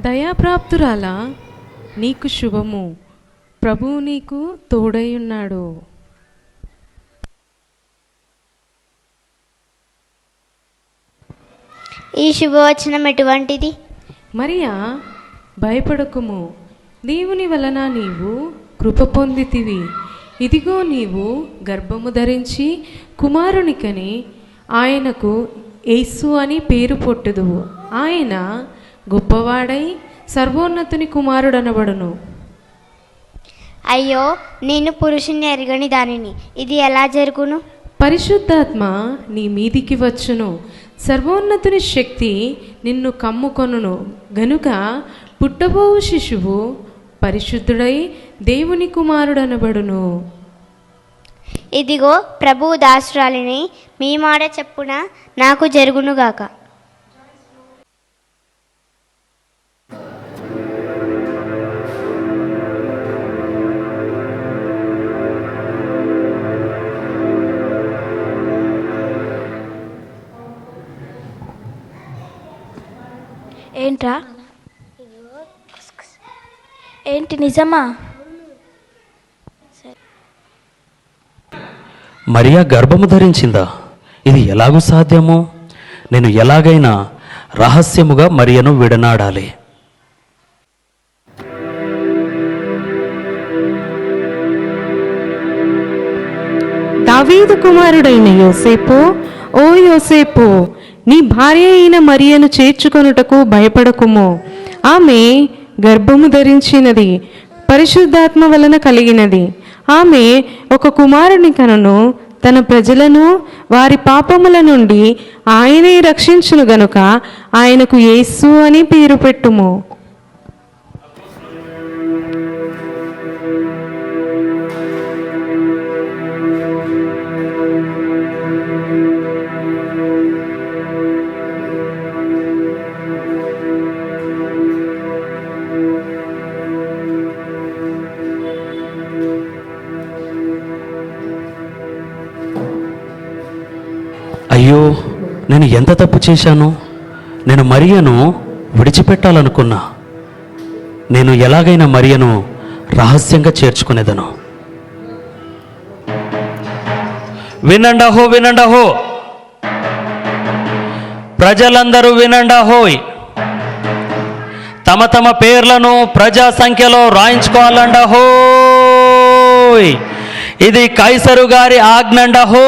దయాప్రాప్తురాలా, నీకు శుభము, ప్రభువు నీకు తోడై ఉన్నాడు. ఈ శుభవచనం ఎటువంటిది? మరియా, భయపడకుము, దేవుని వలన నీవు కృప పొందితివి. ఇదిగో నీవు గర్భము ధరించి కుమారునికని ఆయనకు యేసు అని పేరు పొట్టుదువు. ఆయన గొప్పవాడై సర్వోన్నతుని కుమారుడనబడును. అయ్యో, నేను పురుషుని ఎరగని దానిని, ఇది ఎలా జరుగును? పరిశుద్ధాత్మ నీ మీదికి వచ్చును, సర్వోన్నతుని శక్తి నిన్ను కమ్ముకొనును గనుక పుట్టబోవు శిశువు పరిశుద్ధుడై దేవుని కుమారుడనబడును. ఇదిగో ప్రభువు దాసురాలిని, మీ మాట చెప్పున నాకు జరుగునుగాక. ఏంట్రా? ఏంటి, నిజమా? మరియా గర్భము ధరించిందా? ఇది ఎలాగూ సాధ్యము? నేను ఎలాగైనా రహస్యముగా మరియను విడనాడాలి. దావీదు కుమారుడైన యోసేపు, ఓ యోసేపు, నీ భార్య అయిన మరియను చేర్చుకొనుటకు భయపడకుము. ఆమె గర్భము ధరించినది పరిశుద్ధాత్మ వలన కలిగినది. ఆమె ఒక కుమారుని కనును, తన ప్రజలను వారి పాపముల నుండి ఆయనే రక్షించును గనుక ఆయనకు యేసు అని పేరు పెట్టుము. అయ్యో, నేను ఎంత తప్పు చేశాను! నేను మరియను విడిచిపెట్టాలనుకున్నా. నేను ఎలాగైనా మరియను రహస్యంగా చేర్చుకునేదను. వినండహో, వినండహో, ప్రజలందరూ వినండహోయ్. తమ తమ పేర్లను ప్రజా సంఖ్యలో రాయించుకోవాలండహోయ్. ఇది కైసరు గారి ఆజ్ఞండహోయ్.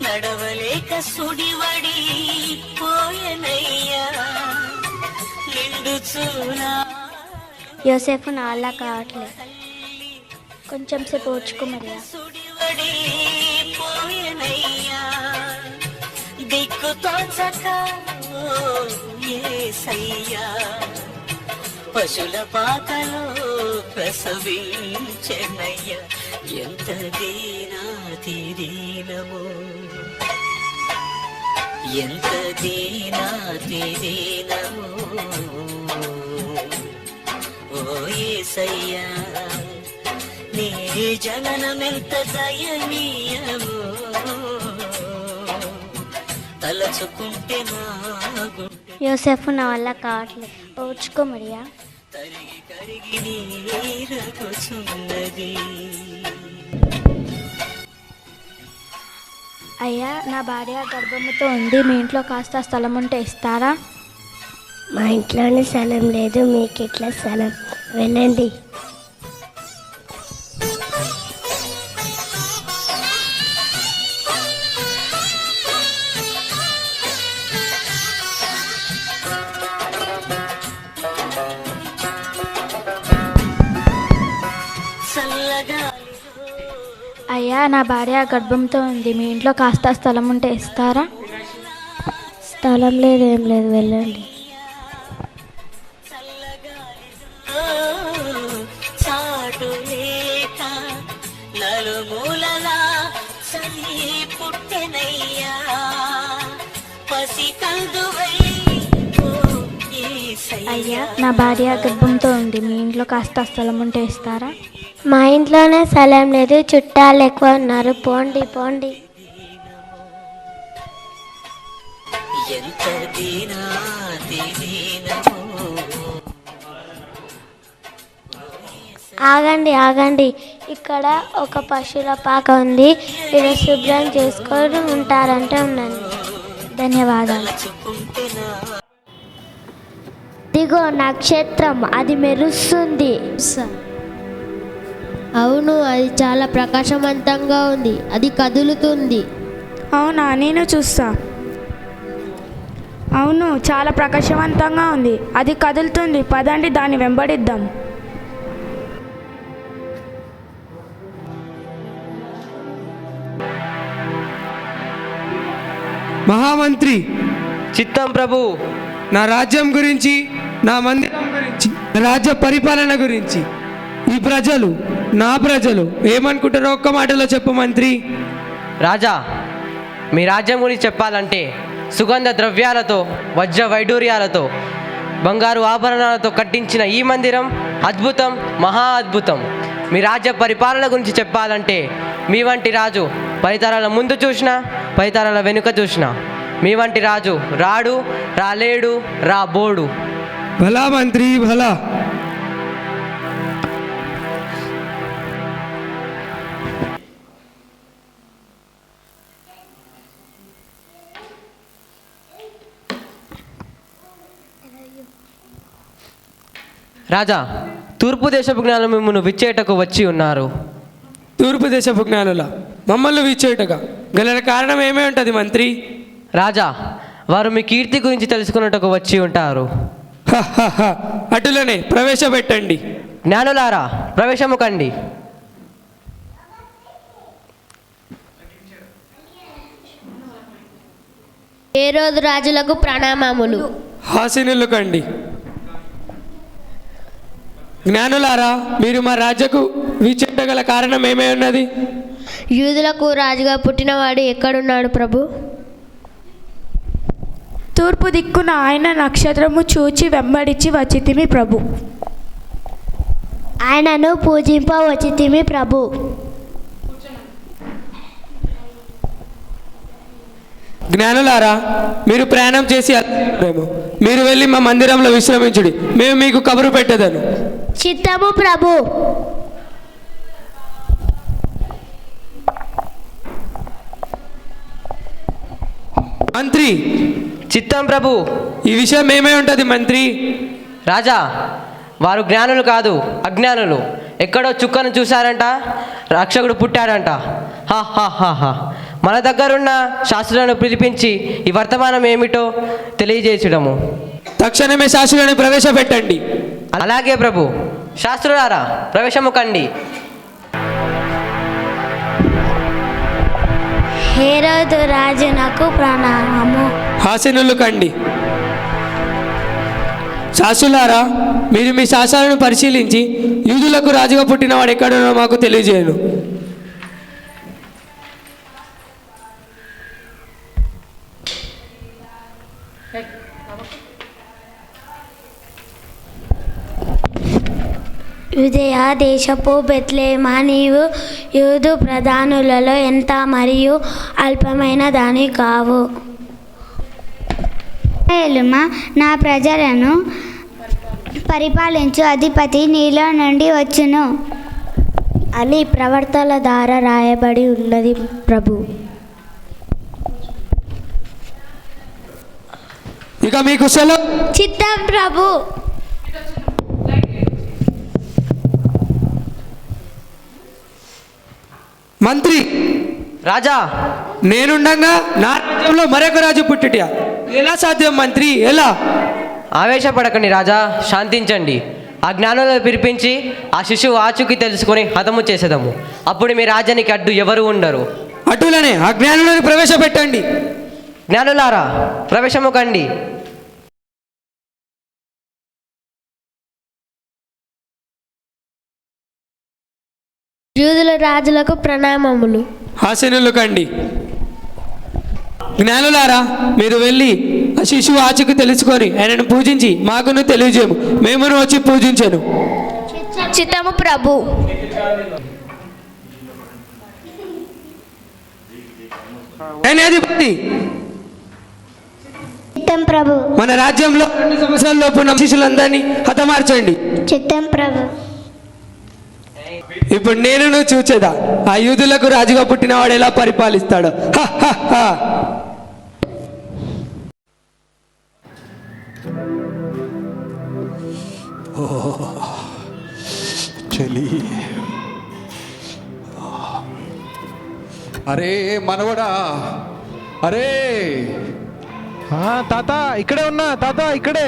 నడవలేక సుడివడి పోయనయ్యా నిండు చూలా. యోసేపు నా వల్ల కావట్లేదు, కొంచెం సేపు ఓర్చుకో మరియా. సుడివడి పోయనయ్యా దిక్కు తోచక యేసయ్యా పశుల పాకలో ప్రసవించెనయ్యా. ఎంత దీనాతి దీనము, ఎంత దీనాతి దీనము ఓ యేసయ్యా. నీ జననమెంత దయనీయము, తలచుకుంటే నా గుండె. యోసేపు నా వల్ల కావట్లేదు, ఓర్చుకో మరియా. తరిగి కరిగి నీరగుచున్నది. అయ్యా, నా భార్య గర్భముతో ఉంది, మీ ఇంట్లో కాస్త స్థలం ఉంటే ఇస్తారా? మా ఇంట్లోనే స్థలం లేదు, మీకు ఎట్లా స్థలం? వెళ్ళండి. అయ్యా, నా భార్య గర్భంతో ఉంది, మీ ఇంట్లో కాస్త స్థలం ఉంటే ఇస్తారా? స్థలం లేదు, ఏం లేదు, వెళ్ళండి. చాటు లేక నలుమూలలా చలి పుట్టెనయ్యా పసి కందువై అయ్యా, నా భార్య గర్భంతో ఉంది, మీ ఇంట్లో కాస్త స్థలం ఉంటే ఇస్తారా? మా ఇంట్లోనే స్థలం లేదు, చుట్టాలు ఎక్కువ ఉన్నారు, పోండి పోండి. ఎంత దీనాతి దీనమో ఆగండి ఆగండి, ఇక్కడ ఒక పశువుల పాక ఉంది, ఇది శుభ్రం చేసుకొని ఉంటారంటే ఉండండి. ధన్యవాదాలు. తలుచుకుంటేనా ఇదిగో నక్షత్రం, అది మెరుస్తుంది. అవును, అది చాలా ప్రకాశవంతంగా ఉంది, అది కదులుతుంది. అవునా, నేను చూస్తా. అవును, చాలా ప్రకాశవంతంగా ఉంది, అది కదులుతుంది, పదండి దాన్ని వెంబడిద్దాం. మహామంత్రి, చిత్తం ప్రభు. నా రాజ్యం గురించి, నా మందిరం గురించి, నా రాజ్య పరిపాలన గురించి ఈ ప్రజలు, నా ప్రజలు ఏమనుకుంటారో ఒక్క మాటలో చెప్పు మంత్రి. రాజా, మీ రాజ్యం గురించి చెప్పాలంటే సుగంధ ద్రవ్యాలతో, వజ్ర వైడూర్యాలతో, బంగారు ఆభరణాలతో కట్టించిన ఈ మందిరం అద్భుతం, మహా అద్భుతం. మీ రాజ్య పరిపాలన గురించి చెప్పాలంటే మీ వంటి రాజు 10 తరాల ముందు చూసినా, 10 తరాల వెనుక చూసినా మీ వంటి రాజు రాడు, రాలేడు, రాబోడు. భలా మంత్రి భలా. రాజా, తూర్పు దేశపు జ్ఞానం మిమ్మల్ని విచ్చేటకు వచ్చి ఉన్నారు. తూర్పు దేశపు జ్ఞానుల మమ్మల్ని విచ్చేటగా గల కారణం ఏమై ఉంటుంది మంత్రి? రాజా, వారు మీ కీర్తి గురించి తెలుసుకున్నట్టుకు వచ్చి ఉంటారు. హ, హ, హ. అటులనే ప్రవేశపెట్టండి. జ్ఞానులారా, ప్రవేశము కండి. ఏ రోజు రాజులకు ప్రణామములు. హాసినులు కండి. జ్ఞానులారా, మీరు మా రాజ్యకు విచ్చేటగల కారణం ఏమై ఉన్నది? యూదులకు రాజుగా పుట్టినవాడు ఎక్కడున్నాడు ప్రభు? తూర్పు దిక్కున ఆయన నక్షత్రము చూచి వెంబడించి వచ్చితిమి ప్రభు. ఆయనను పూజింప వచ్చితిమి ప్రభు. జ్ఞానులారా, మీరు ప్రయాణం చేసి అలసిపోయారేమో. మీరు వెళ్ళి మా మందిరంలో విశ్రమించుడి, మేము మీకు కబురు పెట్టదను. చిత్తము ప్రభు. మంత్రి, చిత్తం ప్రభు. ఈ విషయం ఏమై ఉంటుంది మంత్రి? రాజా, వారు జ్ఞానులు కాదు, అజ్ఞానులు. ఎక్కడో చుక్కను చూశారంట, రక్షకుడు పుట్టాడంట. హా హా హా హా. మన దగ్గరున్న శాస్త్రులను పిలిపించి ఈ వర్తమానం ఏమిటో తెలియజేయడము. తక్షణమే శాస్త్రులను ప్రవేశపెట్టండి. అలాగే ప్రభు. శాస్త్రులారా, ప్రవేశము కండి. హేరోదు రాజునకు ప్రణామము. హాసినులు కండి. శాస్త్రులారా, మీరు మీ శాస్త్రాలను పరిశీలించి యూదులకు రాజుగా పుట్టినవాడు ఎక్కడున్నో మాకు తెలియజేయను. యూదయ దేశపు బెత్లెహేమా, నీవు యూదు ప్రధానులలో ఎంత మరియు అల్పమైన దాని కావు. ఏలుమా, నా ప్రజలను పరిపాలించు అధిపతి నీలో నుండి వచ్చును అని ప్రవర్తల ద్వారా రాయబడి ఉన్నది ప్రభు. ఇక మీకు సెలవు. చిత్తం ప్రభు. మంత్రి, రాజా, నేనుండగా నా రాజ్యంలో మరొక రాజు పుట్టుట ఎలా సాధ్యం మంత్రి? ఎలా? ఆవేశపడకండి రాజా, శాంతించండి. ఆ జ్ఞానులను పిలిపించి ఆ శిశువు ఆచూకీ తెలుసుకొని హతము చేసేదము. అప్పుడు మీ రాజ్యానికి అడ్డు ఎవరు ఉండరు. అటులనే ఆ జ్ఞానులను ప్రవేశపెట్టండి. జ్ఞానులారా ప్రవేశము కండి. యూదుల రాజులకు ప్రణామములు. ఆశనులు కండి. జ్ఞానులారా మీరు వెళ్ళి ఆ శిశువు ఆచకు తెలుసుకొని ఆయనను పూజించి మాకును తెలియజేయము, మేమును వచ్చి పూజించను. చిత్తము ప్రభు. న్యాయాధిపతి, చిత్తం ప్రభు. మన రాజ్యంలో 2 సంవత్సరాల లోపు ఉన్న శిశులందరినీ హతమార్చండి. చిత్తం ప్రభు. ఇప్పుడు నేను చూచేదా ఆ యూదులకు రాజుగా పుట్టినవాడు ఎలా పరిపాలిస్తాడు. చలి. అరే మనవడా, అరే తాత ఇక్కడే ఉన్నా. తాత ఇక్కడే.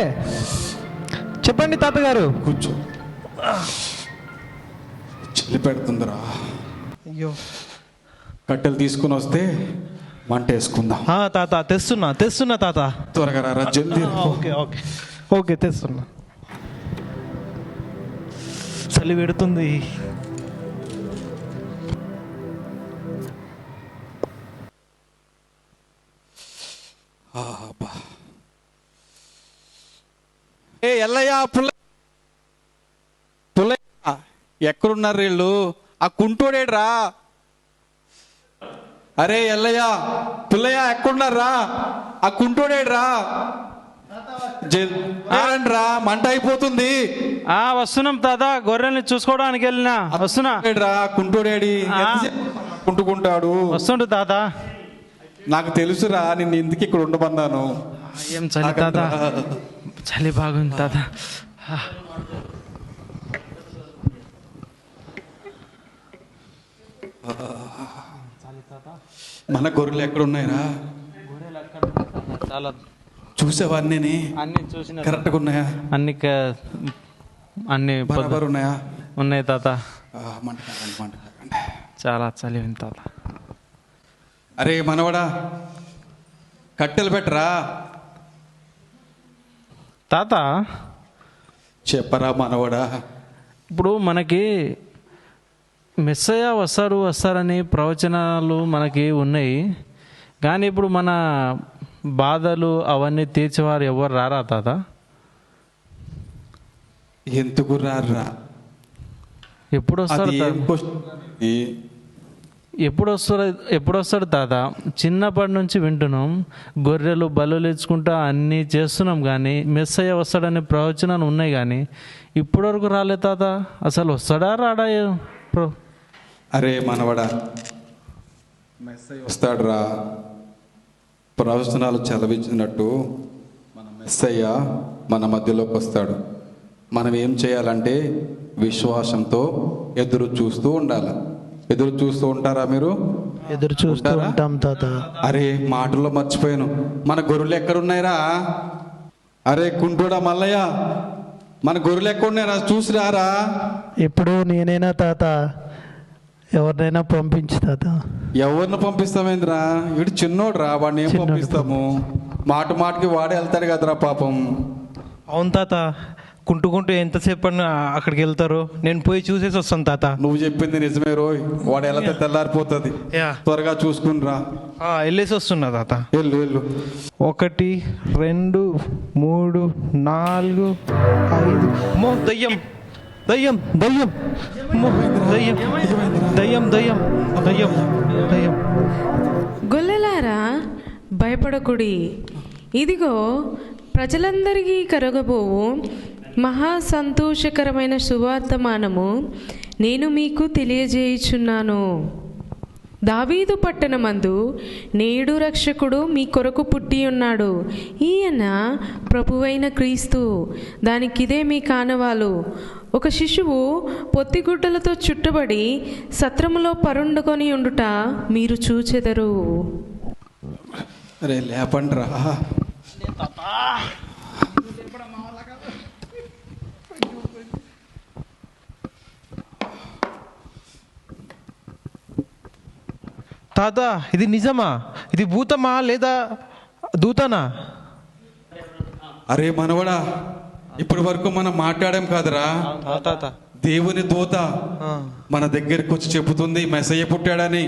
చెప్పండి తాతగారు. కూర్చో. చలి పెడుతుందిరా. అయ్యో, కట్టెలు తీసుకుని వస్తే మంట వేసుకుందాం. తాత తెస్తున్నా తాత. త్వరగా రా, జల్దీ. ఓకే ఓకే ఓకే తెస్తున్నా. చలి పెడుతుంది. ఏ ఎల్లయ్య, పుల్లయ్య ఎక్కడున్నారు వీళ్ళు? ఆ కుంటోడేడ్రా. అరే ఎల్లయ్య, పుల్లయ్య ఎక్కడున్నారా? ఆ కుంటోడేడ్రా. రా, మంట అయిపోతుంది. వస్తున్నాం తాత. గొర్రెల్ని చూసుకోవడానికి వెళ్ళినా. వస్తున్నా. కుంటోడేడి కుంటుకుంటాడు. వస్తుండు తాత. నాకు తెలుసురా, నిన్ను ఎందుకు ఇక్కడ ఉండమన్నాను. ఏం చలి తాత, చలి బాగుంది తాత. మన గొర్రెలు ఎక్కడ ఉన్నాయిరా? చాలా చూసావా? అన్ని చూసిన. కరెక్ట్గా ఉన్నాయా? అన్ని బరాబర్ ఉన్నాయా? ఉన్నాయి తాత. మంట చాలా చలి ఉంది తాత. అరే మనవడా, కట్టెలు పెట్టరా. తాత చెప్పరా మనవడా. ఇప్పుడు మనకి మెస్సయ్య వస్తారని ప్రవచనాలు మనకి ఉన్నాయి, కానీ ఇప్పుడు మన బాధలు అవన్నీ తీర్చేవారు ఎవరు రారా తాత? ఎందుకు రారా? ఎప్పుడు వస్తారు? ఎప్పుడు వస్తాడు తాత? చిన్నప్పటి నుంచి వింటున్నాం, గొర్రెలు బలులు ఇచ్చుకుంటా అన్నీ చేస్తున్నాం, కానీ మెస్సయ్య వస్తాడనే ప్రవచనాలు ఉన్నాయి, కానీ ఇప్పటివరకు రాలే తాత. అసలు వస్తాడా రాడా? అరే మనవడా, మెస్సయ్య వస్తాడురా. ప్రవచనాలు చదివించినట్టు మన మెస్సయ్య మన మధ్యలోకి వస్తాడు. మనం ఏం చేయాలంటే విశ్వాసంతో ఎదురు చూస్తూ ఉండాలి. ఎదురు చూస్తూ ఉంటారా మీరు? ఎదురు చూస్తూ ఉంటాం తాత. అరే మాటల్లో మర్చిపోయాను, మన గొర్రెలు ఎక్కడున్నాయిరా? అరే కుంటోడా మల్లయ్య, మన గొర్రెలు ఎక్కడున్నాయిరా? చూసి రారా. ఇప్పుడు నేనైనా తాత, ఎవరినైనా పంపించు తాత. ఎవరిని పంపిస్తామేంద్రా? వీడు చిన్నోడ్రా, వాడిని ఏం పంపిస్తాము? మాటికి వాడే వెళ్తాడు కదరా పాపం. అవును తాత, కుంటుకుంటూ ఎంతసేపు అక్కడికి వెళ్తారు. నేను పోయి చూసేసి వస్తాను తాత. నువ్వు చెప్పింది నిజమే రోయ్. వాడు వెళ్తే తెల్లారిపోతుంది. త్వరగా చూసుకునిరా. వెళ్ళేసి వస్తున్నా తాత. వెళ్ళు. 1 2 3 4 5. మో దయ్యం దయ్యం దయ్యం దయ్యం దయ్యం దయ్యం దయ్యం దయ్యం. గొల్లలారా భయపడకుడి. ఇదిగో ప్రజలందరికీ కరగబోవు మహా సంతోషకరమైన సువార్తమానము నేను మీకు తెలియజేయుచున్నాను. దావీదు పట్టణమందు నేడు రక్షకుడు మీ కొరకు పుట్టి ఉన్నాడు. ఈయన ప్రభువైన క్రీస్తు. దానికిదే మీ కానవాలు. ఒక శిశువు పొత్తిగుడ్డలతో చుట్టబడి సత్రములో పరుండుకొని ఉండుట మీరు చూచెదరు. అరే లేపండ్రా. తాత ఇది నిజమా? ఇది భూతమా లేదా దూతనా? అరే మనవడా, ఇప్పటి వరకు మనం మాట్లాడాం కాదురా, తాత. దేవుని దూత మన దగ్గరికి వచ్చి చెబుతుంది మెస్సయ్య పుట్టాడని.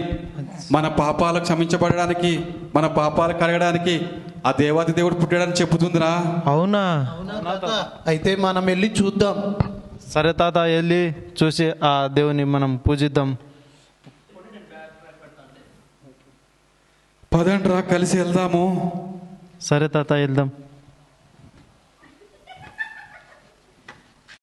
మన పాపాలు క్షమించబడడానికి, మన పాపాలు కడగడానికి ఆ దేవాది దేవుడు పుట్టాడని చెబుతుందిరా. అవునా? అయితే మనం వెళ్ళి చూద్దాం. సరే తాత, వెళ్ళి చూసి ఆ దేవుని మనం పూజిద్దాం. పదండ్రా కలిసి వెళ్దాము. సరే తాత, వెళ్దాం.